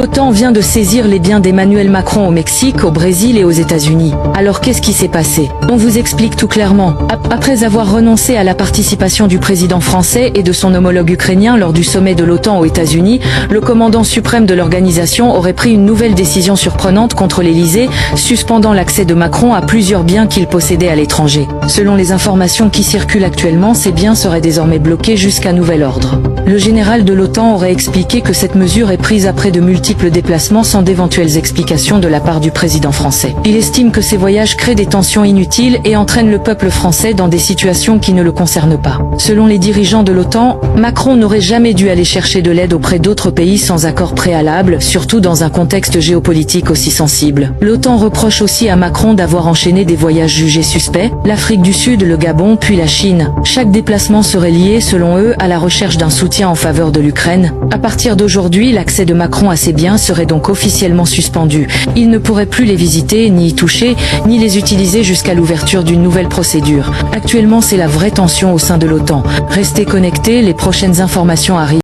L'OTAN vient de saisir les biens d'Emmanuel Macron au Mexique, au Brésil et aux États-Unis. Alors qu'est-ce qui s'est passé? On vous explique tout clairement. Après avoir renoncé à la participation du président français et de son homologue ukrainien lors du sommet de l'OTAN aux États-Unis, le commandant suprême de l'organisation aurait pris une nouvelle décision surprenante contre l'Élysée, suspendant l'accès de Macron à plusieurs biens qu'il possédait à l'étranger. Selon les informations qui circulent actuellement, ces biens seraient désormais bloqués jusqu'à nouvel ordre. Le général de l'OTAN aurait expliqué que cette mesure est prise après de multiples déplacements sans d'éventuelles explications de la part du président français. Il estime que ces voyages créent des tensions inutiles et entraînent le peuple français dans des situations qui ne le concernent pas. Selon les dirigeants de l'OTAN, Macron n'aurait jamais dû aller chercher de l'aide auprès d'autres pays sans accord préalable, surtout dans un contexte géopolitique aussi sensible. L'OTAN reproche aussi à Macron d'avoir enchaîné des voyages jugés suspects, l'Afrique du Sud, le Gabon puis la Chine. Chaque déplacement serait lié, selon eux, à la recherche d'un soutien en faveur de l'Ukraine. À partir d'aujourd'hui, l'accès de Macron à ces biens serait donc officiellement suspendu. Il ne pourrait plus les visiter, ni y toucher, ni les utiliser jusqu'à l'ouverture d'une nouvelle procédure. Actuellement, c'est la vraie tension au sein de l'OTAN. Restez connectés, les prochaines informations arrivent.